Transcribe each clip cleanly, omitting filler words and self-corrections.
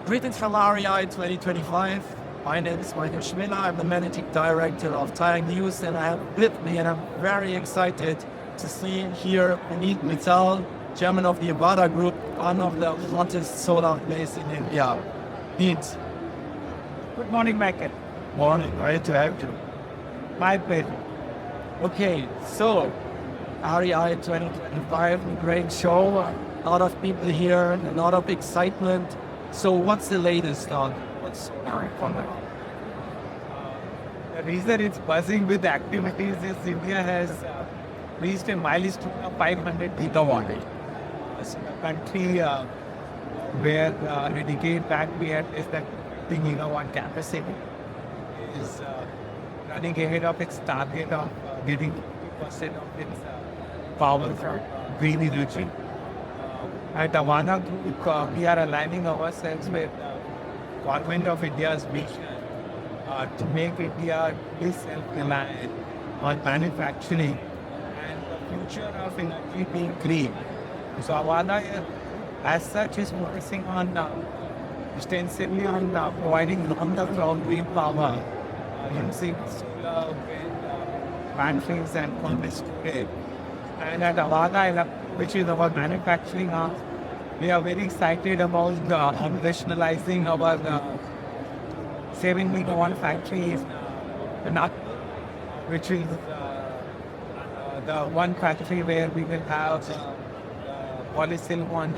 Greetings from REI 2025. My name is Schmela. I'm the managing director of TaiyangNews, and I have with me, and I'm very excited to see here Vineet Mittal, chairman of the Avaada group, one of the hottest solar places in India. Vineet. Good morning, Michael. Morning, great to have you. My pleasure. Okay, so REI 2025, great show, a lot of people here, a lot of excitement. So what's the latest on what's solar from there? The reason it's buzzing with activities is India has reached a milestone of 500 gigawatt. It's a country where a decade back we had less than 50 gigawatt capacity is running ahead of its target of getting 50% of its power from green energy. At Avaada Group, we are aligning ourselves with Government of India's vision to make India self-reliant on manufacturing and the future of energy being green. So Avaada, as such, is focusing on extensively on providing long-term green power using solar, wind, batteries, and pumped storage. And at Avaada, which is our manufacturing arm, we are very excited about operationalizing our 7 megawatt factory in which is the one factory where we will have polysilicon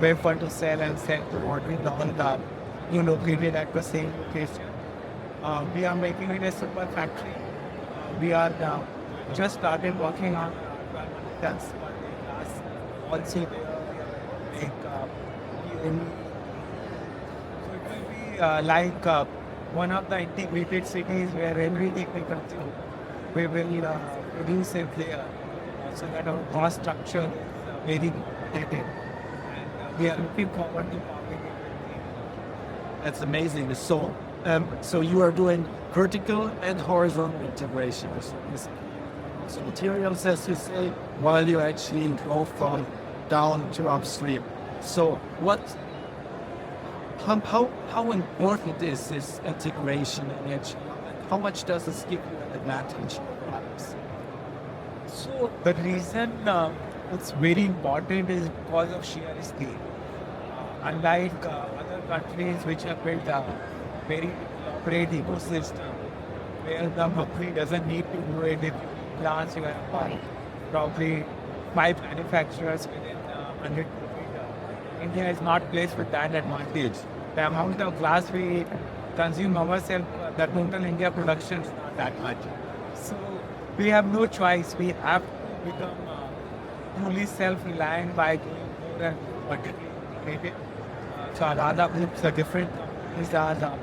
wafer to sell and sell to what we call located at the same location. We are making it a super factory. We are just started working on that's also make so it will be like one of the integrated cities where everything we consume we will produce it there so that our cost structure is very competitive, and we are looking forward to powering it. That's amazing. So you are doing vertical and horizontal integration. So materials, as you say, while you actually go from down to upstream. So how important is this integration in it? How much does this give you an advantage? So the reason it's very important is because of sheer scale. Unlike other countries which have built a very great ecosystem where the company doesn't need to do it if plants you have probably 5 manufacturers within 100 kilometers. India is not placed with that advantage. The amount of glass we consume ourselves, the total India production is not that much. So we have no choice. We have to become truly self-reliant by doing more and more vertically integrated. So Avaada groups are different companies are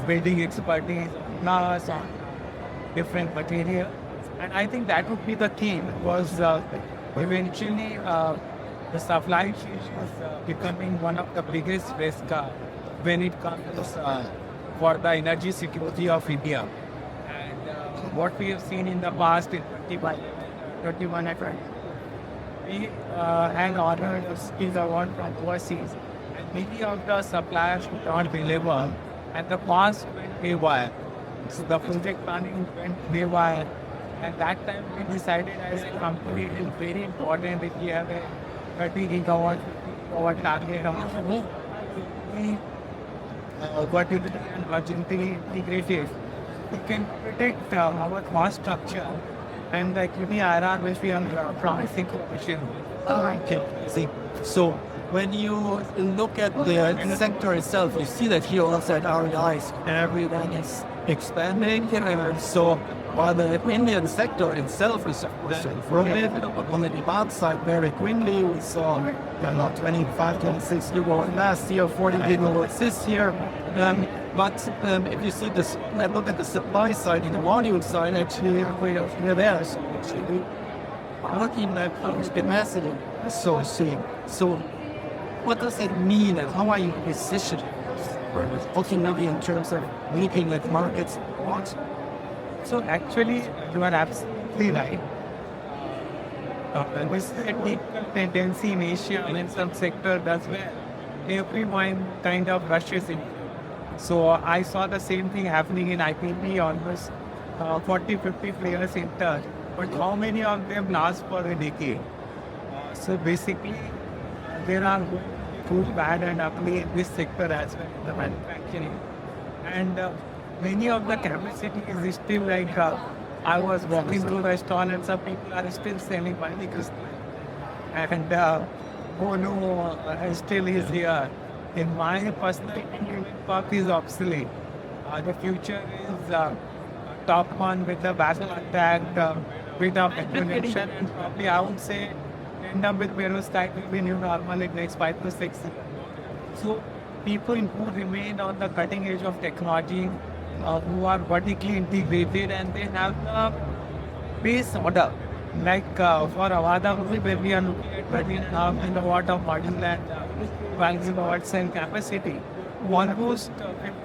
building expertise glass on different material. And I think that would be the key because eventually the supply chain is becoming one of the biggest risks when it comes for the energy security of India. And what we have seen in the past in 21 we had ordered a gigawatt from overseas, and many of the suppliers could not deliver, and the cost went haywire. So the project planning went haywire. At that time, we decided as a company it is very important if we have a 30 gigawatt, 50 gigawatt target of vertically and horizontally integrated. We can protect our cost structure and the equity IRR which we are promising commission. See, so when you look at the sector itself, you see that here also at REI, everyone is expanding. So while the Indian sector itself is growing on the demand side very quickly, we saw 25, 26 gigawatts last year, 40 gigawatts this year. But if you see this, look at the supply side and the module side, actually we're there. So actually working that capacity. So what does it mean and how are you positioned? Ultimately in terms of looking at markets want. So actually, you are absolutely right. We see a tendency in Asia and in some sector as well everyone kind of rushes in. So I saw the same thing happening in IPP, almost 40-50 players enter. But how many of them last for a decade? So basically, there are good, bad and ugly in this sector as well, the manufacturing. And many of the capacity is still like, I was walking through the stall and some people are still selling bicycles. And still is here. In my personal opinion, park is obsolete. The future is top one with the back contact, bit of explanation, and probably I would say end up with perovskite will be new normal in next 5 to 6 years. So people who remain on the cutting edge of technology, who are vertically integrated and they have the base order. Like for Avaada, where we are looking at 13.5 kilowatt of module and 12 gigawatt cell capacity, almost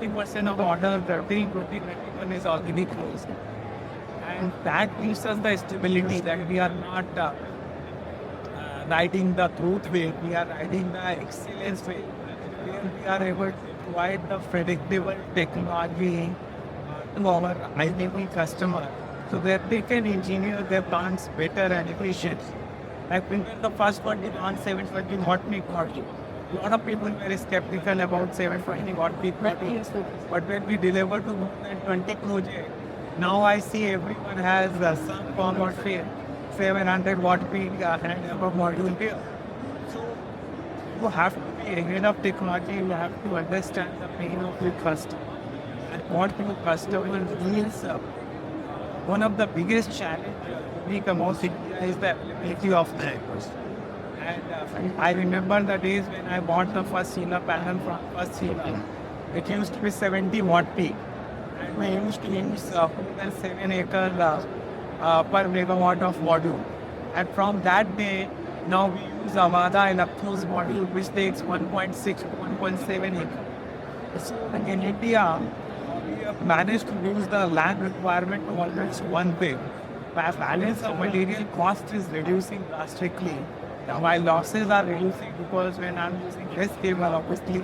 50% of order, 30-20% is already closed. And that gives us the stability that we are not riding the truth wave, we are riding the excellence wave, where we are able to provide the predictable technology to our ideal customer so that they can engineer their plants better and efficient. Like we were the first one to launch 720 watt peak module. A lot of people were skeptical about 720 watt peak module, but when we delivered to more than 20 projects, now I see everyone has some form of 700 watt peak and above module here. So you have to be ahead of technology, you have to understand the pain of your customer and what your customer needs. One of the biggest challenges we come out India is the availability of the and I remember the days when I bought the first solar panel from first solar. It used to be 70 watt peak. And we used to use more than 7 acres per megawatt of module. And from that day, now we use Avaada and Aptos module, which takes 1.6 to 1.7 acres. So in India, we have managed to reduce the land requirement to almost 1 big. The balance of material cost is reducing drastically. While losses are reducing because when I'm using less cable, obviously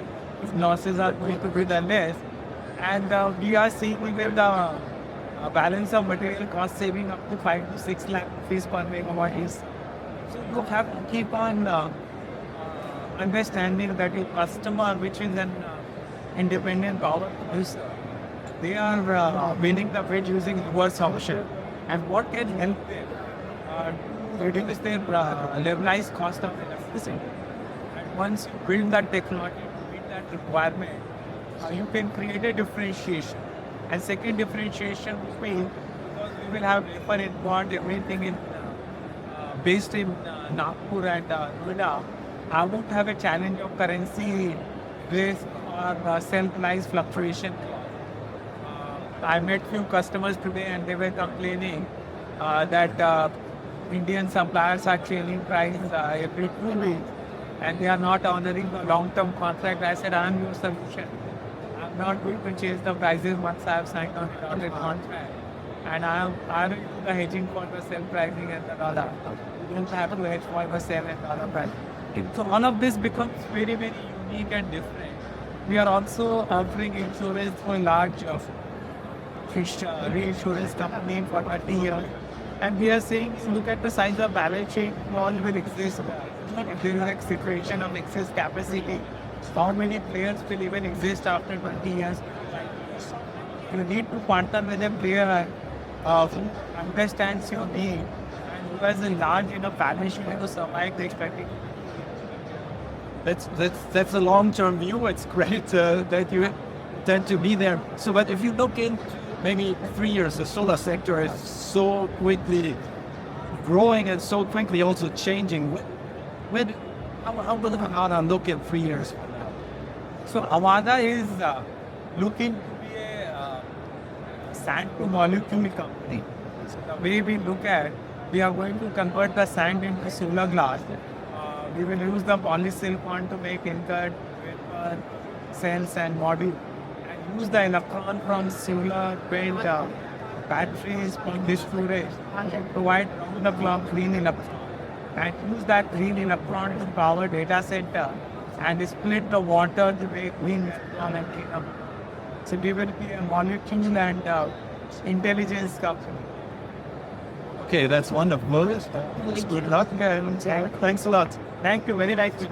losses are going to be the less. And we are seeing with the balance of material cost saving up to 5 to 6 lakh rupees per megawatt is. So you have to keep on understanding that your customer, which is an independent power producer, they are winning the bid using reverse auction. And what can help them reduce their levelized cost of electricity. And once you build that technology to meet that requirement, you can create a differentiation. And second differentiation will be because we will have paper in bond, everything in based in Nagpur and Noida. I won't have a challenge of currency risk or sell price fluctuation. I met few customers today and they were complaining that Indian suppliers are changing price every 2 weeks and they are not honoring the long-term contract. I said, I am your solution. I'm not going to change the prices once I have signed on a dotted contract. And I will do the hedging for the sell pricing and the dollar. You don't have to hedge for the sell and dollar price. So all of this becomes very, very unique and different. We are also offering insurance for large fish reinsurance company for 30 years. And we are saying, look at the size of balance sheet, all will exist. If there is a situation of excess capacity, how many players will even exist after 20 years? You need to partner with a player who understands your need and who has a large enough balance sheet to survive the expected. That's a long-term view. It's great that you tend to be there. So, but if you look into maybe 3 years, the solar sector is so quickly growing and so quickly also changing. How will Avaada look in 3 years from now? So Avaada is looking to be a sand to molecule company. So the way we look at, we are going to convert the sand into solar glass. We will use the polysilicon to make ingot, wafer, cells and module. Use the electron from solar build batteries from this storage and provide the clock green electron and use that green electron to power data center and split the water the way wind and cleanup. So we will be a molecule and intelligence company. Okay, that's wonderful. Good luck. Thanks a lot. Thank you. Very nice.